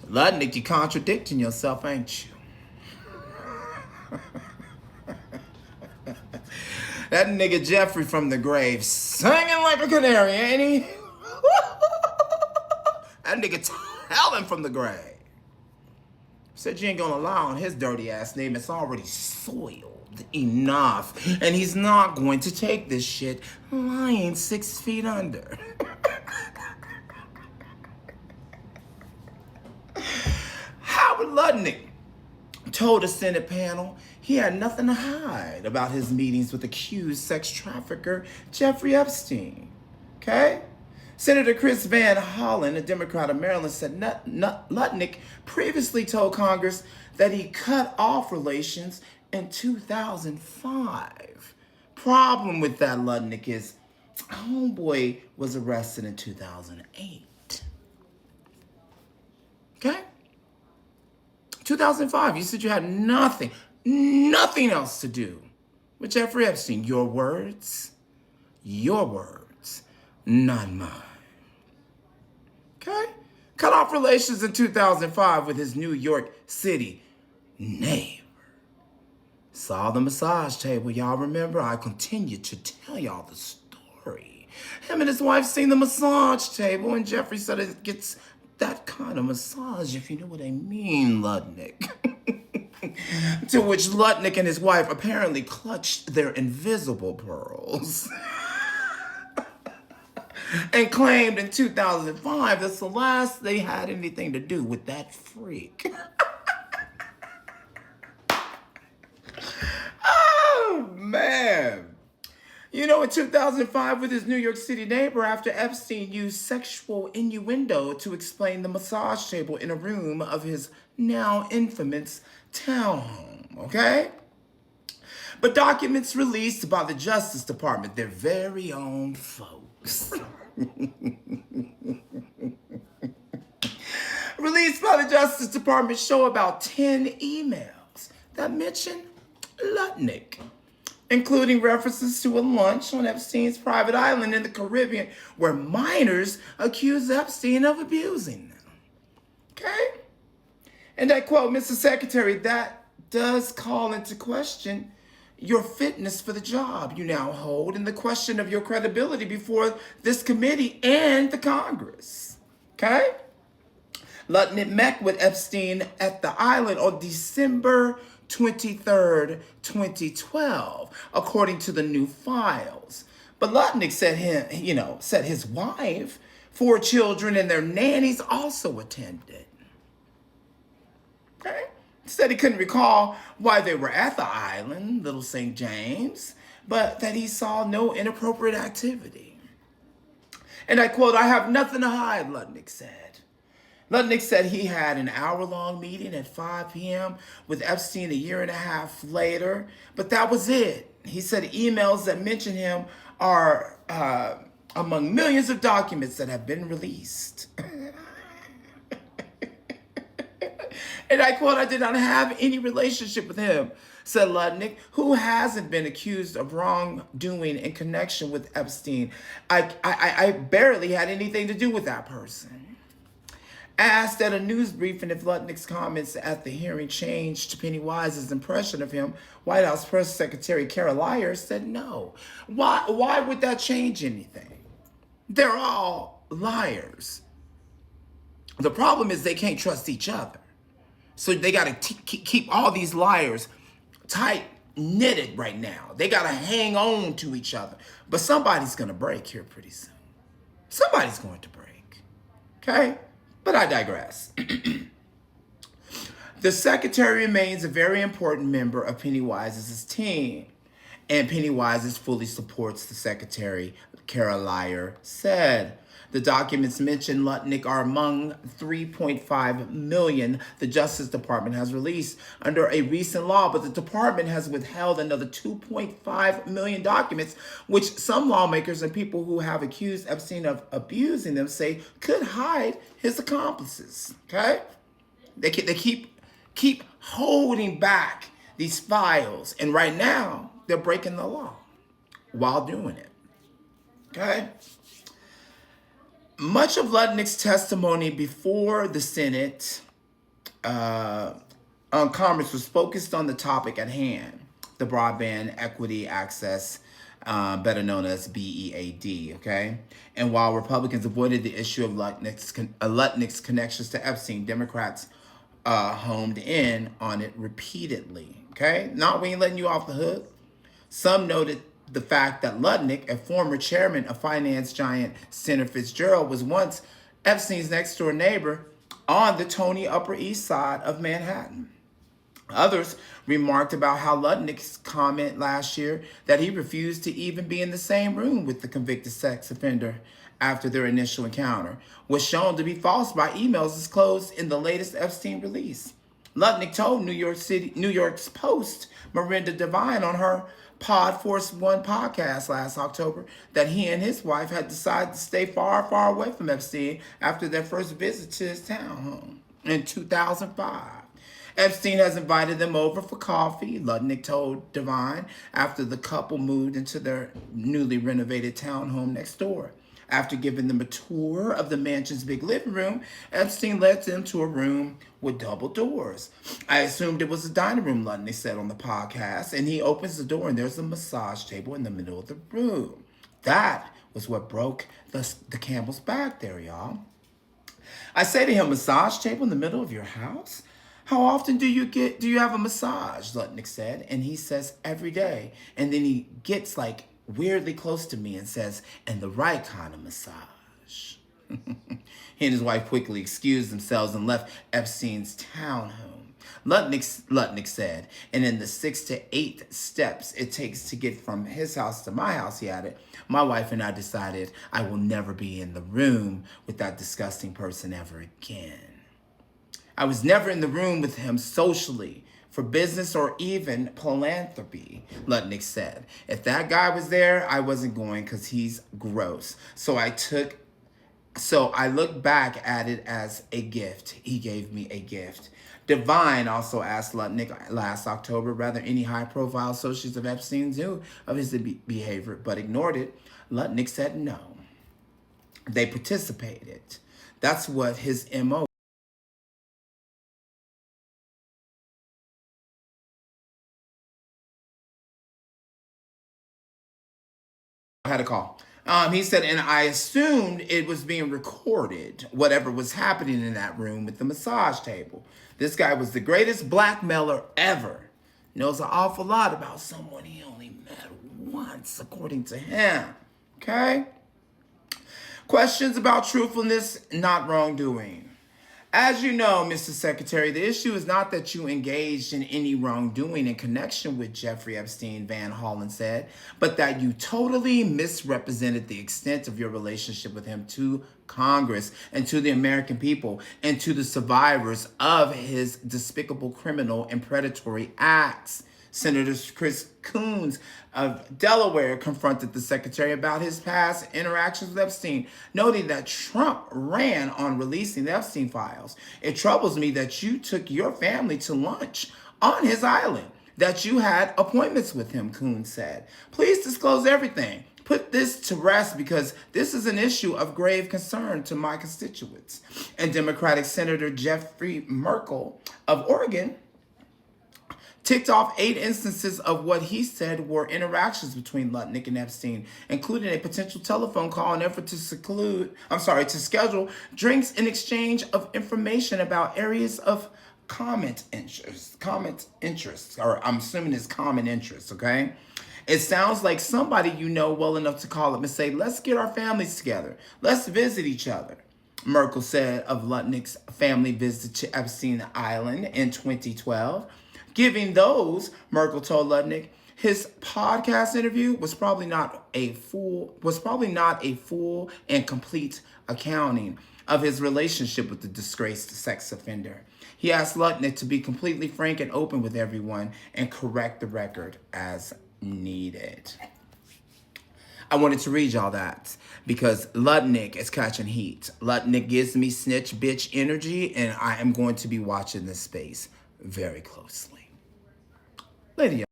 Lutnick, you contradicting yourself, ain't you? That nigga Jeffrey from the grave singing like a canary, ain't he? That nigga telling from the grave. Said you ain't gonna lie on his dirty ass name. It's already soiled enough. And he's not going to take this shit lying 6 feet under. Howard Lutnick told a Senate panel he had nothing to hide about his meetings with accused sex trafficker Jeffrey Epstein. Okay? Senator Chris Van Hollen, a Democrat of Maryland, said Lutnick previously told Congress that he cut off relations in 2005. Problem with that, Lutnick, is homeboy was arrested in 2008. Okay? 2005, you said you had nothing else to do with Jeffrey Epstein. Your words, not mine. Okay? Cut off relations in 2005 with his New York City neighbor. Saw the massage table, y'all remember? I continue to tell y'all the story. Him and his wife seen the massage table, and Jeffrey said it gets that kind of massage, if you know what I mean, Lutnick. To which Lutnick and his wife apparently clutched their invisible pearls and claimed in 2005 that's the last they had anything to do with that freak. Oh, man. You know, in 2005, with his New York City neighbor, after Epstein used sexual innuendo to explain the massage table in a room of his now infamous townhome, okay? But documents released by the Justice Department, their very own folks, released by the Justice Department show about 10 emails that mention Lutnick, including references to a lunch on Epstein's private island in the Caribbean where minors accused Epstein of abusing them. Okay? And I quote, Mr. Secretary, that does call into question your fitness for the job you now hold and the question of your credibility before this committee and the Congress. Okay? Lutnick met with Epstein at the island on December 23rd, 2012, according to the new files. But Lutnick said his wife, 4 children, and their nannies also attended. Okay? Said he couldn't recall why they were at the island, Little St. James, but that he saw no inappropriate activity. And I quote, I have nothing to hide, Lutnick said. Lutnick said he had an hour-long meeting at 5 p.m. with Epstein a year and a half later, but that was it. He said emails that mention him are among millions of documents that have been released. And I quote, I did not have any relationship with him, said Lutnick, who hasn't been accused of wrongdoing in connection with Epstein. I barely had anything to do with that person. Asked at a news briefing if Lutnick's comments at the hearing changed Pennywise's impression of him, White House Press Secretary Kara Lyer said no. Why would that change anything? They're all liars. The problem is they can't trust each other. So they got to keep all these liars tight knitted right now. They got to hang on to each other. But somebody's going to break here pretty soon. Somebody's going to break. Okay? But I digress. The secretary remains a very important member of Pennywise's team, and Pennywise fully supports the secretary, Kara Lyer said. The documents mentioned Lutnick are among 3.5 million the Justice Department has released under a recent law, but the department has withheld another 2.5 million documents, which some lawmakers and people who have accused Epstein of abusing them say could hide his accomplices. Okay? They keep holding back these files, and right now they're breaking the law while doing it. Okay? Much of Lutnick's testimony before the Senate on Commerce was focused on the topic at hand, the broadband equity access, better known as BEAD, okay? And while Republicans avoided the issue of Lutnick's connections to Epstein, Democrats homed in on it repeatedly, okay? Not we ain't letting you off the hook. Some noted the fact that Lutnick, a former chairman of finance giant Senator Fitzgerald, was once Epstein's next door neighbor on the Tony Upper East Side of Manhattan. Others remarked about how Lutnick's comment last year that he refused to even be in the same room with the convicted sex offender after their initial encounter was shown to be false by emails disclosed in the latest Epstein release. Lutnick told New York's Post Miranda Devine on her Pod Force One podcast last October that he and his wife had decided to stay far, far away from Epstein after their first visit to his townhome in 2005. Epstein has invited them over for coffee, Lutnick told Devine, after the couple moved into their newly renovated townhome next door. After giving them a tour of the mansion's big living room, Epstein led them to a room with double doors. I assumed it was a dining room, Lutnick said on the podcast, and he opens the door and there's a massage table in the middle of the room. That was what broke the camel's back there, y'all. I say to him, massage table in the middle of your house? How often do you have a massage? Lutnick said, and he says every day. And then he gets like weirdly close to me and says, and the right kind of massage. He and his wife quickly excused themselves and left Epstein's townhome. Lutnick said, and in the 6 to 8 steps it takes to get from his house to my house, he added, my wife and I decided I will never be in the room with that disgusting person ever again. I was never in the room with him socially, for business, or even philanthropy, Lutnick said. If that guy was there, I wasn't going because he's gross. So I look back at it as a gift. He gave me a gift. Devine also asked Lutnick last October whether any high-profile associates of Epstein knew of his behavior, but ignored it. Lutnick said no. They participated. That's what his MO. I had a call. He said, and I assumed it was being recorded, whatever was happening in that room with the massage table. This guy was the greatest blackmailer ever. Knows an awful lot about someone he only met once, according to him. Okay? Questions about truthfulness, not wrongdoing. As you know, Mr. Secretary, the issue is not that you engaged in any wrongdoing in connection with Jeffrey Epstein, Van Hollen said, but that you totally misrepresented the extent of your relationship with him to Congress and to the American people and to the survivors of his despicable criminal and predatory acts. Senator Chris Coons of Delaware confronted the secretary about his past interactions with Epstein, noting that Trump ran on releasing the Epstein files. It troubles me that you took your family to lunch on his island, that you had appointments with him, Coons said. Please disclose everything. Put this to rest because this is an issue of grave concern to my constituents. And Democratic Senator Jeffrey Merkel of Oregon ticked off 8 instances of what he said were interactions between Lutnick and Epstein, including a potential telephone call in an effort to schedule drinks in exchange of information about areas of common interests, or I'm assuming it's common interests, okay? It sounds like somebody you know well enough to call up and say, let's get our families together. Let's visit each other. Merkel said of Lutnick's family visit to Epstein Island in 2012. Giving those, Merkel told Lutnick, his podcast interview was probably not a full and complete accounting of his relationship with the disgraced sex offender. He asked Lutnick to be completely frank and open with everyone and correct the record as needed. I wanted to read y'all that because Lutnick is catching heat. Lutnick gives me snitch bitch energy, and I am going to be watching this space very closely. Lady